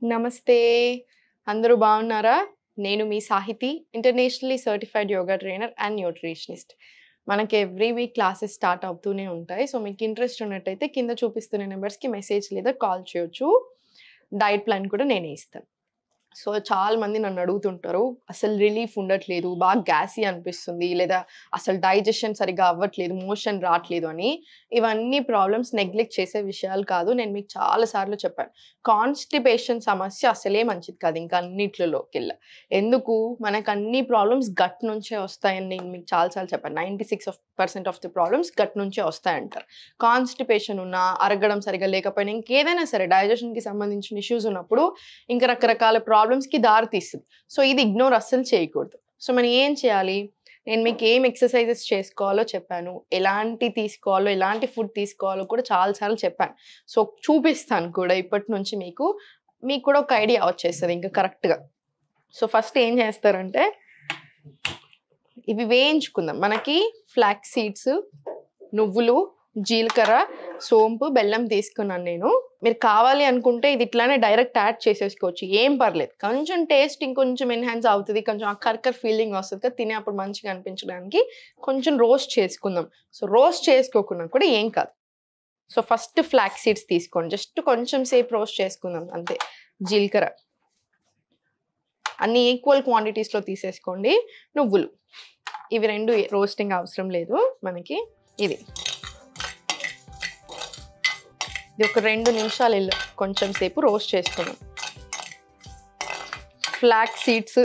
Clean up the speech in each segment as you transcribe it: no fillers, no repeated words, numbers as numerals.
నమస్తే. అందరూ బాగున్నారా? నేను మీ Sahithi, internationally certified yoga trainer and nutritionist. మనకి ఎవ్రీ వీక్ క్లాసెస్ స్టార్ట్ అవుతూనే ఉంటాయి. సో, మీకు ఇంట్రెస్ట్ ఉన్నట్టయితే కింద చూపిస్తున్న నెంబర్స్‌కి మెసేజ్ లేదా కాల్ చేయొచ్చు. డైట్ ప్లాన్ కూడా నేనే ఇస్తాను. సో, చాలా మంది నన్ను అడుగుతుంటారు. అసలు రిలీఫ్ ఉండట్లేదు, బాగా గ్యాసీ అనిపిస్తుంది, లేదా అసలు డైజెషన్ సరిగ్గా అవ్వట్లేదు, మోషన్ రాట్లేదు అని. ఇవన్నీ ప్రాబ్లమ్స్ నెగ్లెక్ట్ చేసే విషయాలు కాదు. నేను మీకు చాలా సార్లు చెప్పాను. కాన్‌స్టిపేషన్ సమస్య అసలే మంచిది కాదు ఇంకా అన్నిట్లలోకెల్లా. ఎందుకు? మనకు అన్ని ప్రాబ్లమ్స్ గట్ నుంచే వస్తాయని నేను మీకు చాలా సార్లు చెప్పాను. 96% ఆఫ్ ది ప్రాబ్లమ్స్ గట్ నుంచే వస్తాయంటారు. కాన్‌స్టిపేషన్ ఉన్నా, అరగడం సరిగ్గా లేకపోయినా, ఇంకేదైనా సరే డైజెషన్‌కి సంబంధించిన ఇష్యూస్ ఉన్నప్పుడు ఇంకా రకరకాల ప్రాబ్లమ్స్‌కి దారి తీస్తది. సో, ఇది ఇగ్నోర్ అస్సలు చేయకూడదు. సో, మనం ఏం చేయాలి? నేను మీకు ఏం ఎక్సర్‌సైజెస్ చేసుకోవాలో చెప్పాను. ఎలాంటి తీసుకోవాలో, ఎలాంటి ఫుడ్ తీసుకోవాలో కూడా చాలా సార్లు చెప్పాను. సో, చూపిస్తాను కూడా ఇప్పటి నుంచి మీకు. మీకు కూడా ఒక ఐడియా వచ్చేస్తది ఇంకా కరెక్ట్‌గా. సో, ఫస్ట్ ఏం చేస్తారంటే ఇవి వేయించుకుందాం. మనకి ఫ్లాక్స్ సీడ్స్, నువ్వులు, జీలకర్ర, సోంపు, బెల్లం తీసుకున్నాను నేను. మీరు కావాలి అనుకుంటే ఇది ఇట్లానే డైరెక్ట్ యాడ్ చేసేసుకోవచ్చు. ఏం పర్లేదు. కొంచెం టేస్ట్ ఇంకొంచెం ఎన్హాన్స్ అవుతది. కొంచెం ఆ కర్కర్ ఫీలింగ్ వస్తది కదా! తినేప్పుడు మంచిగా అనిపించడానికి కొంచెం రోస్ట్ చేసుకుందాం. సో, రోస్ట్ చేసుకోకున్నా కూడా ఏం కాదు. సో, ఫస్ట్ ఫ్లాక్స్ సీడ్స్ తీసుకోండి. జస్ట్ కొంచెం సేపు రోస్ట్ చేసుకుందాం అంతే. జీలకర్ర అన్ని ఈక్వల్ క్వాంటిటీస్‌లో తీసేసుకోండి. నువ్వులు ఇవి 2 రోస్టింగ్ అవసరం లేదు మనకి. ఇది ఒక 2 నిమిషాలు కొంచెం సేపు రోస్ట్ చేసుకుందాం. ఫ్లాక్స్ సీడ్స్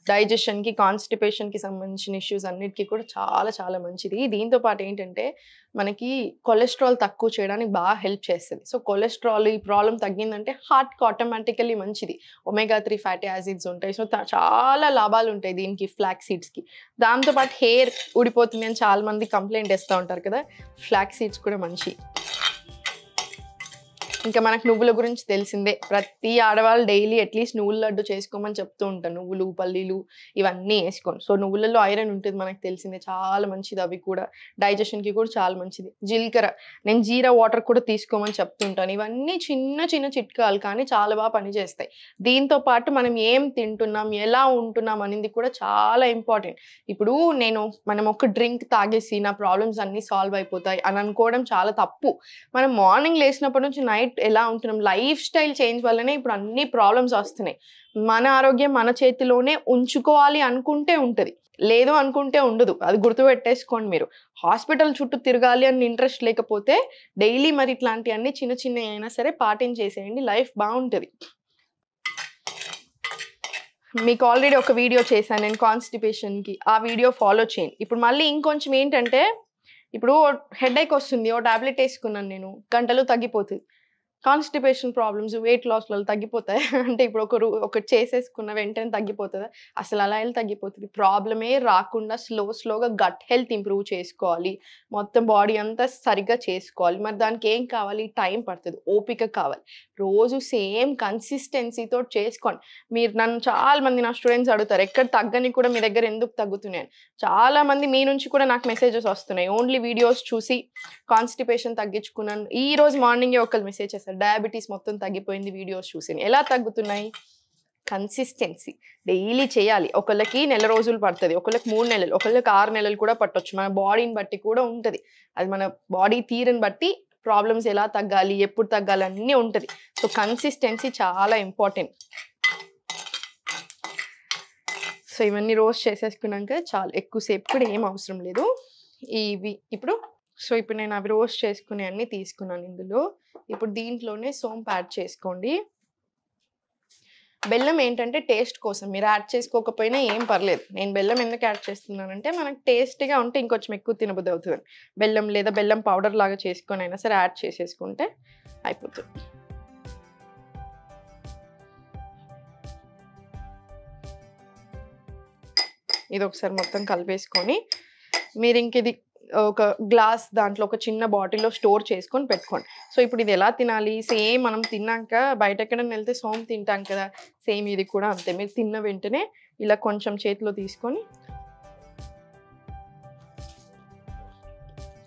డైజెషన్‌కి, కాన్‌స్టిపేషన్‌కి సంబంధించిన ఇష్యూస్ అన్నిటికి కూడా చాలా చాలా మంచిది. దీంతో పాటు ఏంటంటే మనకి కొలెస్ట్రాల్ తక్కువ చేయడానికి బాగా హెల్ప్ చేస్తది. సో, కొలెస్ట్రాల్ ఈ ప్రాబ్లమ్ తగ్గిందంటే హార్ట్‌కి ఆటోమేటికల్లీ మంచిది. ఒమేగా 3 ఫ్యాటీ యాసిడ్స్ ఉంటాయి. సో, చాలా లాభాలు ఉంటాయి దీనికి ఫ్లాక్స్ సీడ్స్‌కి. దాంతో పాటు హెయిర్ ఊడిపోతుంది అని చాలా మంది కంప్లెయింట్ చేస్తా ఉంటారు కదా! ఫ్లాక్స్ సీడ్స్ కూడా మంచియి. ఇంకా మనకు నువ్వుల గురించి తెలిసిందే. ప్రతి ఆడవాళ్ళు డైలీ అట్‌లీస్ట్ నువ్వుల లడ్డు చేసుకోమని చెప్తూ ఉంటాను. నువ్వులు, పల్లీలు ఇవన్నీ యేసుకొని. సో, నువ్వులలో ఐరన్ ఉంటది మనకు తెలిసిందే. చాలా మంచిది అవి కూడా. డైజెషన్‌కి కూడా చాలా మంచిది. జీలకర్ర నేను జీరా వాటర్ కూడా తీసుకోమని చెప్తుంటాను. ఇవన్నీ చిన్న చిన్న చిట్కాలు కానీ చాలా బాగా పనిచేస్తాయి. దీంతో పాటు మనం ఏం తింటున్నాం, ఎలా ఉంటున్నాం అనేది కూడా చాలా ఇంపార్టెంట్. ఇప్పుడు మనం ఒక డ్రింక్ తాగేసి నా ప్రాబ్లమ్స్ అన్నీ సాల్వ్ అయిపోతాయి అని అనుకోవడం చాలా తప్పు. మనం మార్నింగ్ లేసినప్పటి నుంచి నైట్ ఎలా ఉంటున్నాం, లైఫ్ స్టైల్ చేంజ్ వల్లనే ఇప్పుడు అన్ని ప్రాబ్లమ్స్ వస్తున్నాయి. మన ఆరోగ్యం మన చేతిలోనే ఉంచుకోవాలి అనుకుంటే ఉంటది. లేదు అనుకుంటే ఉండదు. అది గుర్తుపెట్టేసుకోండి మీరు. హాస్పిటల్ చుట్టూ తిరగాలి అని ఇంట్రెస్ట్ లేకపోతే డైలీ మరి ఇట్లాంటియన్నీ చిన్న చిన్నయి అయినా సరే పాటించేసేయండి. లైఫ్ బావుంటది. మీకు ఆల్రెడీ ఒక వీడియో చేశాను నేను కాన్‌స్టిపేషన్‌కి. ఆ వీడియో ఫాలో చేయండి. ఇప్పుడు మళ్ళీ ఇంకొంచెం ఏంటంటే ఇప్పుడు హెడేక్ వస్తుంది. ఓ టాబ్లెట్ యేసుకున్నాను నేను. గంటలో తగ్గిపోతది. కాన్‌స్టిపేషన్ ప్రాబ్లమ్స్ వెయిట్ లాస్‌లలో తగ్గిపోతాయా? అంటే ఇప్పుడు ఒకటి చేసేసుకున్న వెంటనే తగ్గిపోతదా? అసలు అలా ఎలా తగ్గిపోతది? ప్రాబ్లమే రాకుండా స్లోగా గట్ హెల్త్ ఇంప్రూవ్ చేసుకోవాలి. మొత్తం బాడీ అంతా సరిగ్గా చేసుకోవాలి. మరి దానికి ఏం కావాలి? టైం పడతది. ఓపిక కావాలి. రోజు సేమ్ కన్సిస్టెన్సీ‌తోటి చేసుకోండి. చాలా మంది నా స్టూడెంట్స్ అడుగుతారు. ఎక్కడ తగ్గని కూడా మీ దగ్గర ఎందుకు తగ్గుతున్నాయని. చాలా మంది మీ నుంచి కూడా నాకు మెసేజెస్ వస్తున్నాయి. ఓన్లీ వీడియోస్ చూసి కాన్‌స్టిపేషన్ తగ్గించుకున్నాను. ఈరోజు మార్నింగే ఒకళ్ళు మెసేజ్ చేశారు. డయాబెటిస్ మొత్తం తగ్గిపోయింది వీడియోస్ చూసి. ఎలా తగ్గుతున్నాయి? కన్సిస్టెన్సీ. డైలీ చేయాలి. ఒకళ్ళకి నెల రోజులు పడతది. ఒకళ్ళకి 3 నెలలు, ఒకళ్ళకి 6 నెలలు కూడా పట్టొచ్చు. మన బాడీని బట్టి కూడా ఉంటది. అది మన బాడీ తీరుని బట్టి ప్రాబ్లమ్స్ ఎలా తగ్గాలి, ఎప్పుడు తగ్గాలి అన్నీ ఉంటది. సో, కన్సిస్టెన్సీ చాలా ఇంపార్టెంట్. సో, ఇవన్నీ రోస్ట్ చేసేసుకున్నాక చాలు. ఎక్కువ సేపు కూడా ఏం అవసరం లేదు. ఇప్పుడు నేను అవి రోస్ట్ చేసుకునేయన్నీ తీసుకున్నాను ఇందులో. ఇప్పుడు దీంట్లోనే సోంపు యాడ్ చేసుకోండి. బెల్లం ఏంటంటే టేస్ట్ కోసం. మీరు యాడ్ చేసుకోకపోయినా ఏం పర్లేదు. నేను బెల్లం ఎందుకు యాడ్ చేస్తున్నానంటే మనకు టేస్టీగా ఉంటే ఇంకొంచెం ఎక్కువ తినబుద్ధి అవుతదని. బెల్లం లేదా బెల్లం పౌడర్ లాగా చేసుకొనైనా సరే యాడ్ చేసేసుకుంటే అయిపోతది. ఇది ఒకసారి మొత్తం కలిపేసుకొని ఇది ఒక గ్లాస్ దాంట్లో ఒక చిన్న బాటిల్‌లో స్టోర్ చేసుకొని పెట్టుకోండి. సో, ఇప్పుడు ఇది ఎలా తినాలి? సేమ్ మనం తిన్నాక బయట ఎక్కడైనా వెళ్తే సోంపు తింటాం కదా! సేమ్ ఇది కూడా అంతే. మీరు తిన్న వెంటనే ఇలా కొంచెం చేతిలో తీసుకొని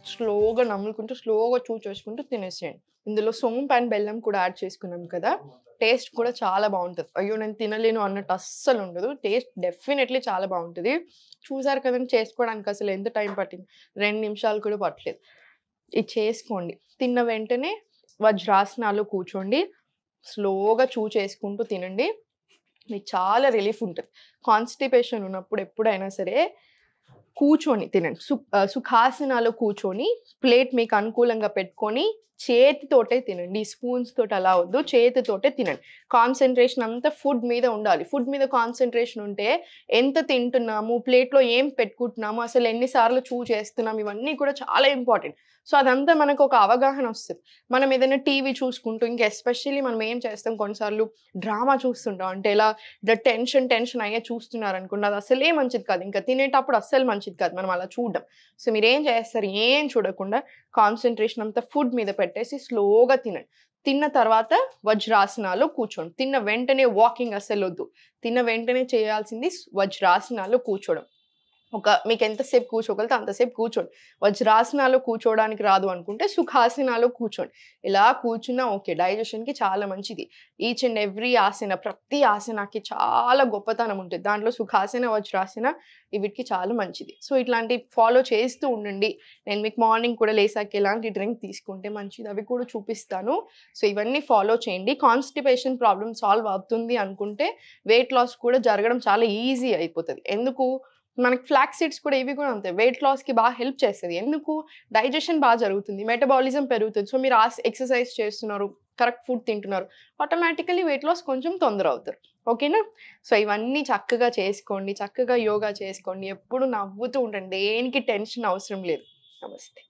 స్లోగా నములుకుంటూ, స్లోగా చూసేసుకుంటూ తినేసేయండి. ఇందులో సోంపు అండ్ బెల్లం కూడా యాడ్ చేసుకున్నాం కదా! టేస్ట్ కూడా చాలా బావుంటది. అయ్యో! నేను తినలేను అన్నట్టు అస్సలు ఉండదు. టేస్ట్ డెఫినైట్‌లీ చాలా బావుంటది. చూసారు కదండీ చేసుకోవడానికి అసలు ఎంత టైం పట్టింది. 2 నిమిషాలు కూడా పట్టలేదు. ఇది చేసుకోండి. తిన్న వెంటనే వజ్రాసనాలో కూర్చోండి. స్లోగా చేసుకుంటూ తినండి. మీకు చాలా రిలీఫ్ ఉంటది. కాన్‌స్టిపేషన్ ఉన్నప్పుడు ఎప్పుడైనా సరే కూర్చొని తినండి. సుఖాసనాలో కూర్చొని ప్లేట్ మీకు అనుకూలంగా పెట్టుకొని చేతితోటే తినండి. స్పూన్స్ తోటి అలా వద్దు. చేతితోటే తినండి. కాన్సంట్రేషన్ అంతా ఫుడ్ మీద ఉండాలి. ఫుడ్ మీద కాన్సంట్రేషన్ ఉంటే ఎంత తింటున్నాము, ప్లేట్‌లో ఏం పెట్టుకుంటున్నాము, అసలు ఎన్ని సార్లు చేస్తున్నాం ఇవన్నీ కూడా చాలా ఇంపార్టెంట్. సో, అదంతా మనకు ఒక అవగాహన వస్తది. మనం ఏదైనా టీవీ చూసుకుంటూ ఇంకా ఎస్పెషల్లీ మనం ఏం చేస్తాం కొన్నిసార్లు డ్రామా చూస్తుంటాం. అంటే ఎలా టెన్షన్ అయ్యే చూస్తున్నారనుకోండి. అది అసలే మంచిది కాదు. ఇంకా తినేటప్పుడు అస్సలు మంచిది కాదు మనం అలా చూడడం. సో, మీరేం చేస్తారు ఏం చూడకుండా కాన్సంట్రేషన్ అంతా ఫుడ్ మీద పెట్టేసి స్లోగా తినండి. తిన్న తర్వాత వజ్రాసనాలో కూర్చోండి. తిన్న వెంటనే వాకింగ్ అస్సలొద్దు. తిన్న వెంటనే చేయాల్సింది వజ్రాసనాలో కూర్చోవడం. మీకెంత సేపు కూర్చోగలిగితే అంతసేపు కూర్చోండి. వజ్రాసనాలో కూర్చోవడానికి రాదు అనుకుంటే సుఖాసనాలో కూర్చోండి. ఇలా కూర్చున్నా ఓకే. డైజెషన్‌కి చాలా మంచిది. ఈచ్ అండ్ ఎవ్రీ ఆసన ప్రతి ఆసనకి చాలా గొప్పతనం ఉంటది. దాంట్లో సుఖాసన, వజ్రాసన వీటికి చాలా మంచిది. సో, ఇట్లాంటివి ఫాలో చేస్తూ ఉండండి. నేను మీకు మార్నింగ్ కూడా లేసాక ఎలాంటి డ్రింక్ తీసుకుంటే మంచిది అవి కూడా చూపిస్తాను. సో, ఇవన్నీ ఫాలో చేయండి. కాన్‌స్టిపేషన్ ప్రాబ్లమ్ సాల్వ్ అవుతుంది అనుకుంటే వెయిట్ లాస్ కూడా జరగడం చాలా ఈజీ అయిపోతది. ఎందుకు? మనకి ఫ్లాక్స్ సీడ్స్ కూడా ఇవి కూడా అంతే. వెయిట్ లాస్‌కి బాగా హెల్ప్ చేస్తది. ఎందుకు? డైజెషన్ జరుగుతుంది. మెటబాలిజం పెరుగుతుంది. సో, మీరు ఎక్సర్‌సైజ్ చేస్తున్నారు. కరెక్ట్ ఫుడ్ తింటున్నారు. ఆటోమేటికల్లీ వెయిట్ లాస్ కొంచెం తొందర అవుతారు. ఓకేనా? సో, ఇవన్నీ చక్కగా చేసుకోండి. చక్కగా యోగా చేసుకోండి. ఎప్పుడు నవ్వుతూ ఉండండి. దేనికి టెన్షన్ అవసరం లేదు. నమస్తే.